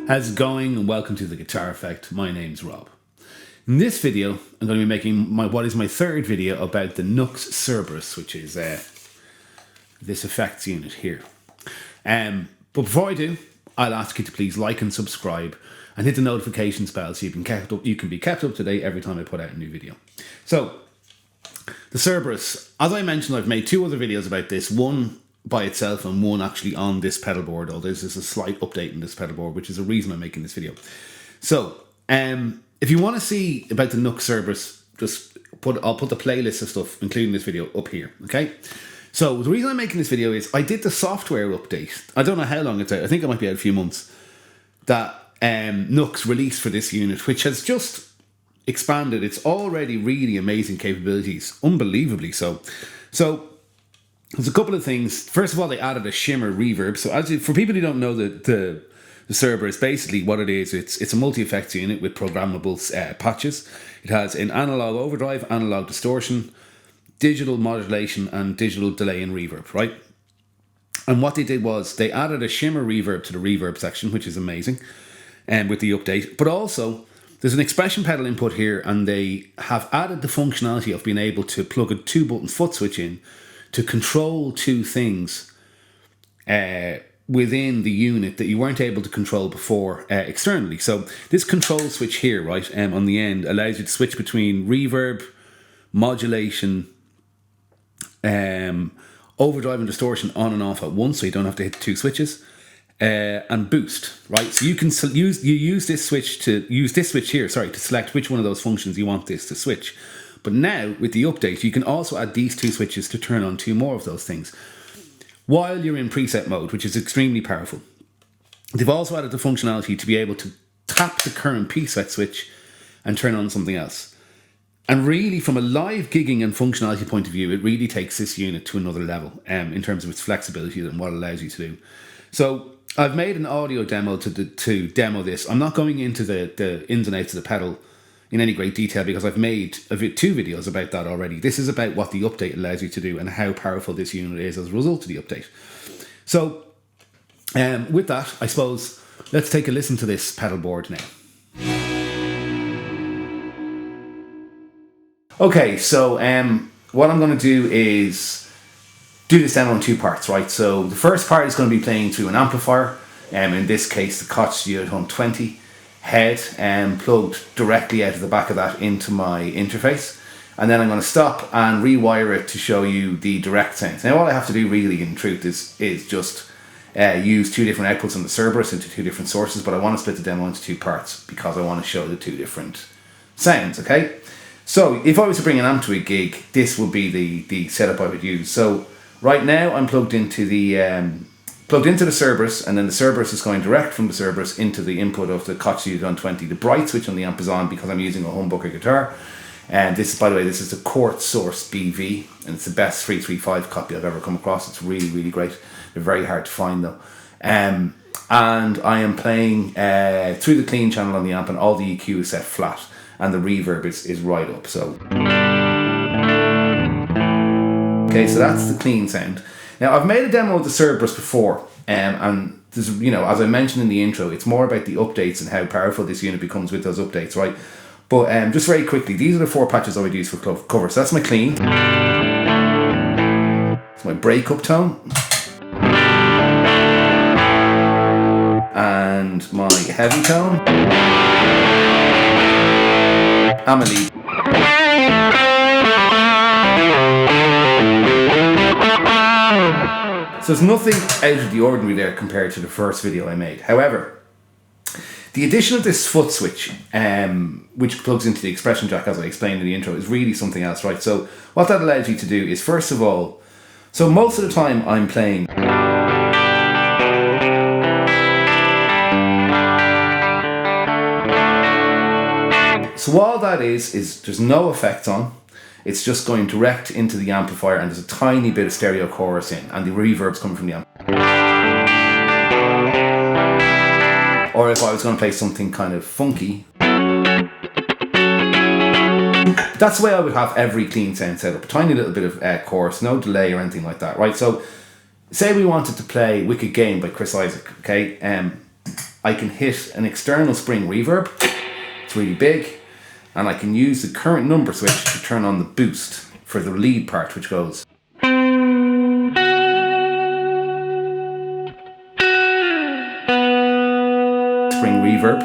How's it going, and welcome to The Guitar Effect. My name's Rob. In this video, I'm going to be making what is my third video about the NUX Cerberus, which is this effects unit here. But before I do, I'll ask you to please like and subscribe and hit the notifications bell so you can be kept up to date every time I put out a new video. So, the Cerberus, as I mentioned, I've made two other videos about this, one by itself and one actually on this pedal board, although there's a slight update in this pedal board, which is the reason I'm making this video. So, if you want to see about the NUX Cerberus, I'll put the playlist of stuff, including this video, up here, okay? So, the reason I'm making this video is I did the software update. I don't know how long it's out. I think it might be out a few months. That NUX released for this unit, which has just expanded its already really amazing capabilities, unbelievably so. So, there's a couple of things. First of all, they added a shimmer reverb. So, for people who don't know the Cerberus, basically what it is, it's a multi-effects unit with programmable patches. It has an analog overdrive, analog distortion, digital modulation, and digital delay and reverb, right? And what they did was they added a shimmer reverb to the reverb section, which is amazing, with the update. But also, there's an expression pedal input here, and they have added the functionality of being able to plug a 2-button foot switch in to control two things within the unit that you weren't able to control before externally. So this control switch here, right, on the end allows you to switch between reverb, modulation, overdrive and distortion on and off at once, so you don't have to hit two switches, and boost, right? So you can use this switch here, to select which one of those functions you want this to switch. But now, with the update, you can also add these two switches to turn on two more of those things while you're in preset mode, which is extremely powerful. They've also added the functionality to be able to tap the current preset switch and turn on something else. And really, from a live gigging and functionality point of view, it really takes this unit to another level in terms of its flexibility and what it allows you to do. So I've made an audio demo to demo this. I'm not going into the ins and outs of the pedal in any great detail because I've made two videos about that already. This is about what the update allows you to do and how powerful this unit is as a result of the update. So with that, I suppose, let's take a listen to this pedal board now. Okay, so what I'm going to do is do this demo in two parts, right? So the first part is going to be playing through an amplifier, in this case the Koch Studio 120 head, plugged directly out of the back of that into my interface. And then I'm going to stop and rewire it to show you the direct sounds. Now all I have to do really in truth is just use two different outputs on the Cerberus into two different sources, but I want to split the demo into two parts because I want to show the two different sounds, okay? So if I was to bring an amp to a gig, this would be the setup I would use. So right now I'm plugged into the Cerberus, and then the Cerberus is going direct from the Cerberus into the input of the Koch Studio 120. The bright switch on the amp is on because I'm using a humbucker guitar. And this is, by the way, this is the Quartz Source BV, and it's the best 335 copy I've ever come across. It's really, really great. They're very hard to find though. And I am playing through the clean channel on the amp, and all the EQ is set flat, and the reverb is right up. So okay, so that's the clean sound. Now, I've made a demo of the Cerberus before, and there's, as I mentioned in the intro, it's more about the updates and how powerful this unit becomes with those updates, right? But just very quickly, these are the four patches I would use for cover. So that's my clean, it's my breakup tone, and my heavy tone, and my lead. So there's nothing out of the ordinary there compared to the first video I made. However, the addition of this foot switch, which plugs into the expression jack as I explained in the intro, is really something else, right? So what that allows you to do is, first of all, so most of the time I'm playing so all that is there's no effects on. It's just going direct into the amplifier, and there's a tiny bit of stereo chorus in, and the reverb's coming from the amp. Or if I was going to play something kind of funky, that's the way I would have every clean sound set up. A tiny little bit of chorus, no delay or anything like that, right? So say we wanted to play Wicked Game by Chris Isaak, okay? I can hit an external spring reverb. It's really big. And I can use the current number switch to turn on the boost for the lead part, which goes. Spring reverb.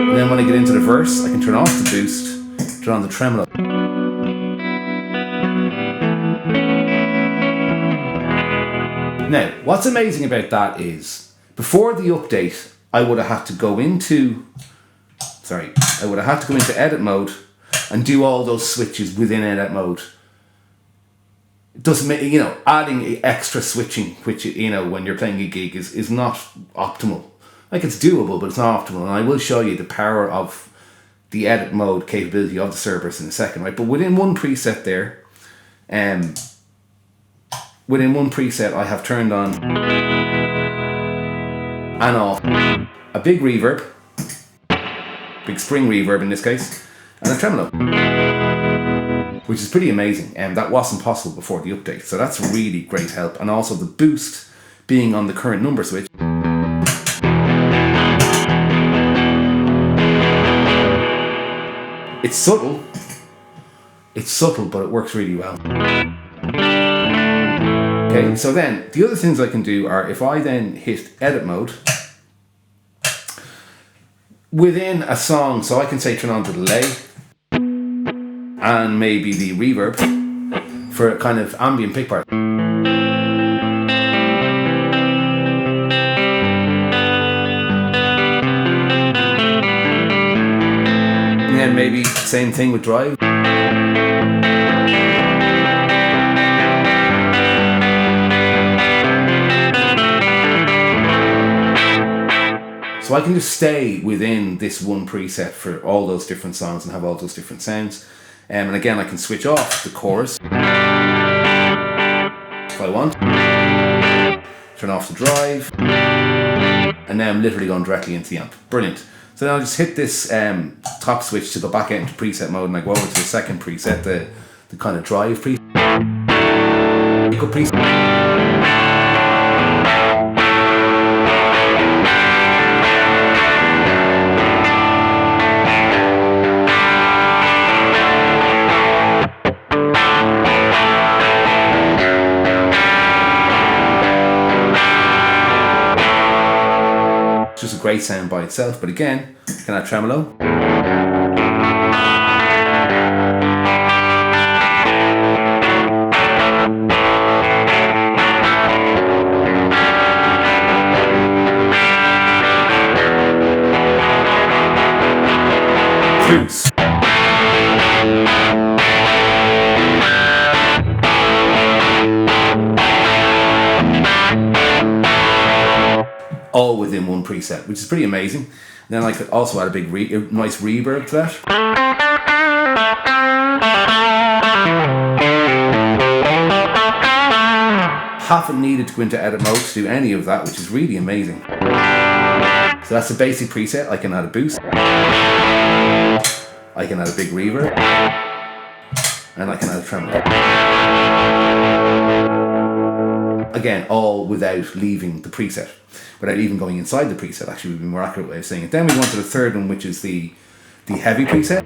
And then when I get into the verse, I can turn off the boost, turn on the tremolo. Now, what's amazing about that is, before the update, I would have had to go into edit mode and do all those switches within edit mode. It doesn't make, adding extra switching, which, when you're playing a gig is not optimal. Like, it's doable, but it's not optimal. And I will show you the power of the edit mode capability of the Cerberus in a second, right? But within one preset there, I have turned on and off a big reverb, big spring reverb in this case, and a tremolo, which is pretty amazing, and that wasn't possible before the update, so that's really great help. And also the boost being on the current number switch. It's subtle, but it works really well. Okay, so then the other things I can do are, if I then hit edit mode within a song, so I can say turn on the delay and maybe the reverb for a kind of ambient pick part. And then maybe same thing with drive. So I can just stay within this one preset for all those different songs and have all those different sounds. And again, I can switch off the chorus if I want. Turn off the drive. And now I'm literally going directly into the amp. Brilliant. So now I'll just hit this top switch to go back out into preset mode, and I go over to the second preset, the kind of drive preset. Just a great sound by itself, but again, can I tremolo? Boost. All within one preset, which is pretty amazing. And then I could also add a big nice reverb to that. Haven't needed to go into edit mode to do any of that, which is really amazing. So that's the basic preset. I can add a boost, I can add a big reverb, and I can add a tremolo. Again, all without leaving the preset, without even going inside the preset, actually would be a more accurate way of saying it. Then we go on to the third one, which is the heavy preset.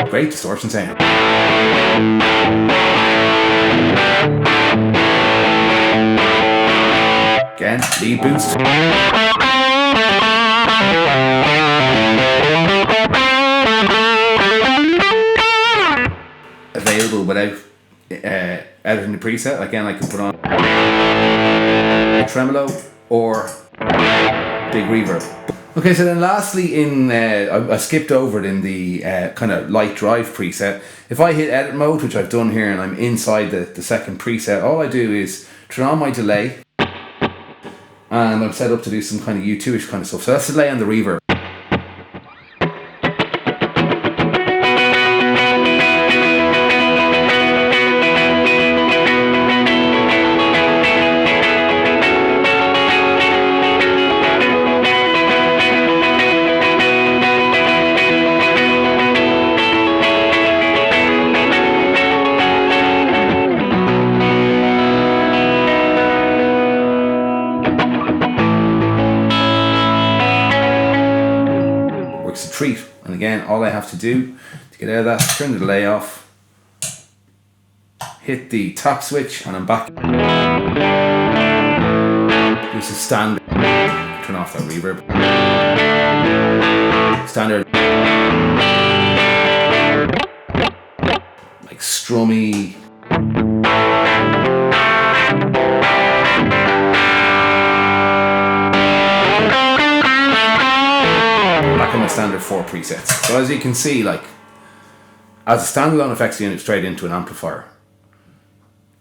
Great distortion sound. Again, lead boost. Available without editing the preset. Again, I can put on a tremolo or big reverb. Okay, so then lastly, I skipped over it in the kind of light drive preset. If I hit edit mode, which I've done here, and I'm inside the second preset, all I do is turn on my delay, and I'm set up to do some kind of U2-ish kind of stuff. So that's the delay and the reverb. works a treat. And again, all I have to do to get out of that, turn the delay off, hit the top switch, and I'm back. This is standard. Turn off that reverb. Standard. Like strummy. Back on my standard 4 presets. So as you can see, like, as a standalone effects unit straight into an amplifier,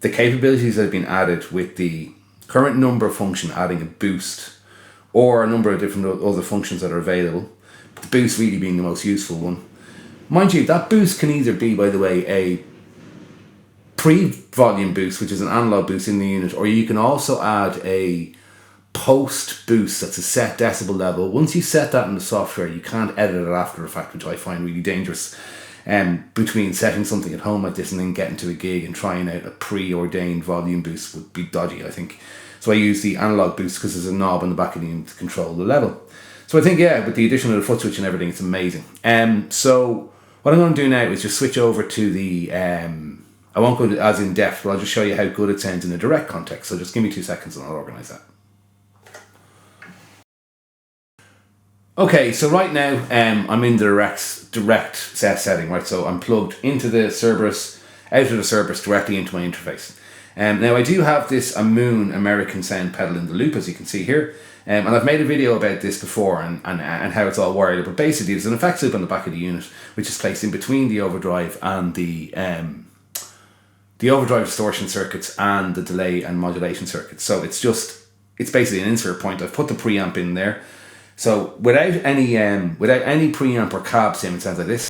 the capabilities that have been added with the current number function adding a boost, or a number of different other functions that are available, the boost really being the most useful one. Mind you, that boost can either be, by the way, a pre-volume boost, which is an analog boost in the unit, or you can also add a post boost that's a set decibel level. Once you set that in the software, you can't edit it after the fact, which I find really dangerous. Between setting something at home like this and then getting to a gig and trying out a preordained volume boost would be dodgy, I think. So I use the analog boost because there's a knob on the back of the unit to control the level. So I think, yeah, with the addition of the foot switch and everything, it's amazing. So what I'm going to do now is just switch over to the, I won't go as in depth, but I'll just show you how good it sounds in a direct context. So just give me 2 seconds and I'll organise that. Okay, so right now I'm in the direct set setting, right? So I'm plugged into the Cerberus, out of the Cerberus, directly into my interface. Now I do have this Moon American sound pedal in the loop, as you can see here, and I've made a video about this before and how it's all wired. But basically, there's an effects loop on the back of the unit, which is placed in between the overdrive and the overdrive distortion circuits and the delay and modulation circuits. So it's basically an insert point. I've put the preamp in there. So without any preamp or cab sim, it sounds like this.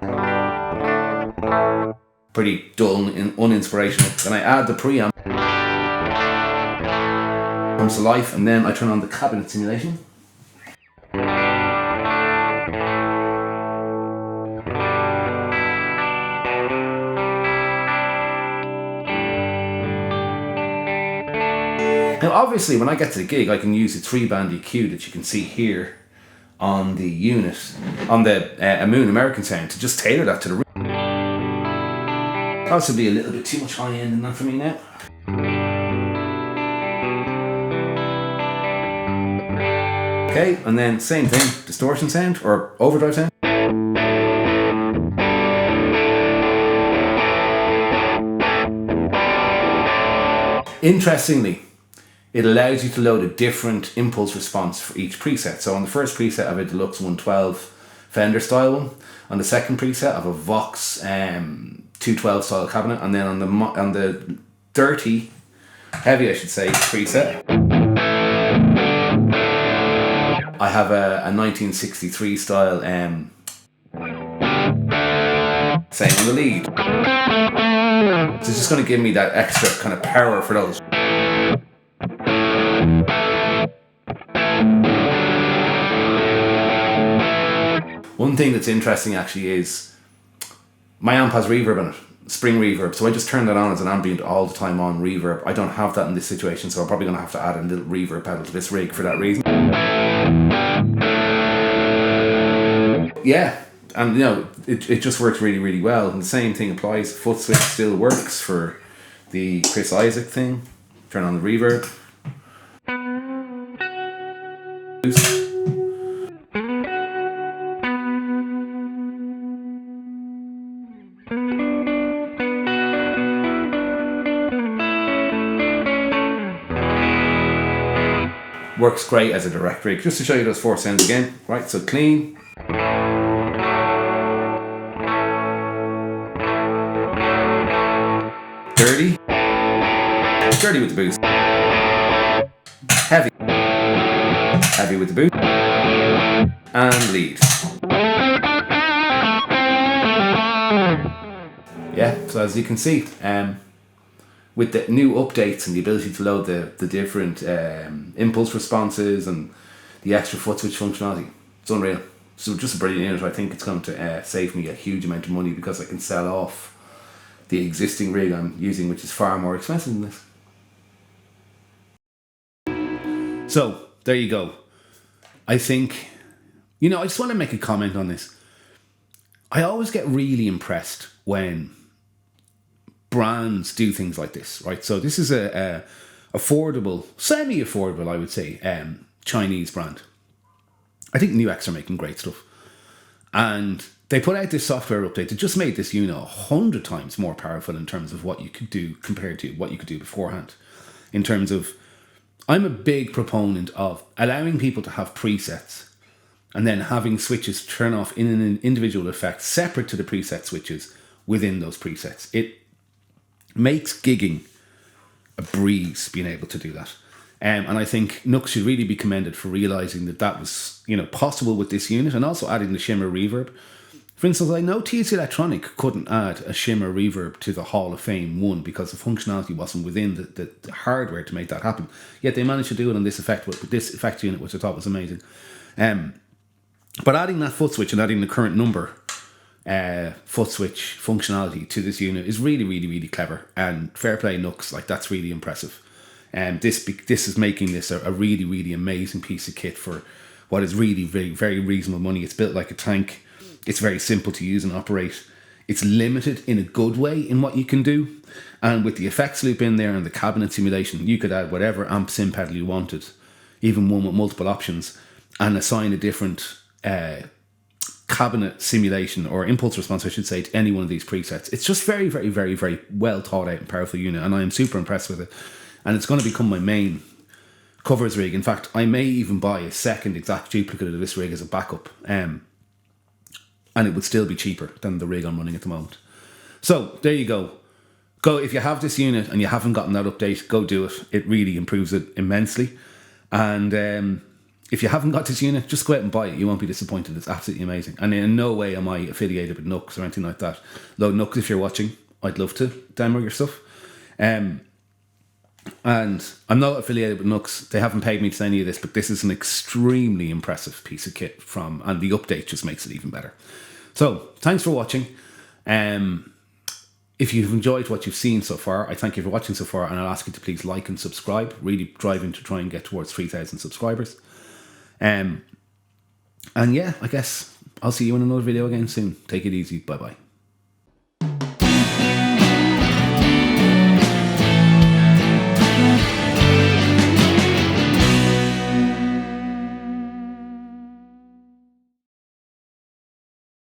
Pretty dull and uninspirational. Then I add the preamp. Comes to life, and then I turn on the cabinet simulation. Now obviously when I get to the gig, I can use the 3-band EQ that you can see here on the unit, on the Moon American sound, to just tailor that to the room. Possibly a little bit too much high end in that for me now. Okay, and then same thing, distortion sound or overdrive sound. Interestingly, it allows you to load a different impulse response for each preset. So on the first preset I have a Deluxe 112 Fender style one. On the second preset I have a Vox 212 style cabinet, and then on the dirty, heavy I should say, preset, I have a 1963 style same on the lead. So it's just going to give me that extra kind of power for those. One thing that's interesting actually is my amp has reverb in it, spring reverb, so I just turn that on as an ambient all the time on reverb. I don't have that in this situation, so I'm probably going to have to add a little reverb pedal to this rig for that reason. Yeah, and you know, it just works really, really well. And the same thing applies. Foot switch still works for the Chris Isaac thing. Turn on the reverb. Works great as a direct rig. Just to show you those 4 sounds again, right? So clean, dirty with the boost, heavy with the boost, and lead. Yeah, so as you can see, with the new updates and the ability to load the different impulse responses and the extra foot switch functionality, it's unreal. So just a brilliant unit. I think it's going to save me a huge amount of money because I can sell off the existing rig I'm using, which is far more expensive than this. So there you go. I think You know, I just want to make a comment on this. I always get really impressed when brands do things like this, right? So this is a affordable, semi-affordable, I would say, Chinese brand. I think NUX are making great stuff. And they put out this software update that just made this unit 100 times more powerful in terms of what you could do compared to what you could do beforehand. In terms of, I'm a big proponent of allowing people to have presets and then having switches turn off in an individual effect separate to the preset switches within those presets. It makes gigging a breeze being able to do that. And I think NUX should really be commended for realizing that that was, you know, possible with this unit, and also adding the shimmer reverb. For instance, I know TC Electronic couldn't add a shimmer reverb to the Hall of Fame 1 because the functionality wasn't within the hardware to make that happen. Yet they managed to do it on this effect with this effect unit, which I thought was amazing. But adding that foot switch and adding the current number foot switch functionality to this unit is really, really, really clever. And fair play NUX, like, that's really impressive. This is making this a really, really amazing piece of kit for what is really very, very reasonable money. It's built like a tank. It's very simple to use and operate. It's limited in a good way in what you can do. And with the effects loop in there and the cabinet simulation, you could add whatever amp sim pedal you wanted, even one with multiple options, and assign a different cabinet simulation or impulse response, I should say, to any one of these presets. It's just very, very, very, very well thought out and powerful unit, and I am super impressed with it. And it's going to become my main covers rig. In fact, I may even buy a second exact duplicate of this rig as a backup, and it would still be cheaper than the rig I'm running at the moment. So there you go. Go, if you have this unit and you haven't gotten that update, go do it. It really improves it immensely. And if you haven't got this unit, just go out and buy it. You won't be disappointed. It's absolutely amazing. And in no way am I affiliated with NUX or anything like that. Though NUX, if you're watching, I'd love to demo your stuff. And I'm not affiliated with NUX. They haven't paid me to say any of this, but this is an extremely impressive piece of kit and the update just makes it even better. So thanks for watching. If you've enjoyed what you've seen so far, I thank you for watching so far, and I'll ask you to please like and subscribe. Really driving to try and get towards 3,000 subscribers. And yeah, I guess I'll see you in another video again soon. Take it easy. Bye bye.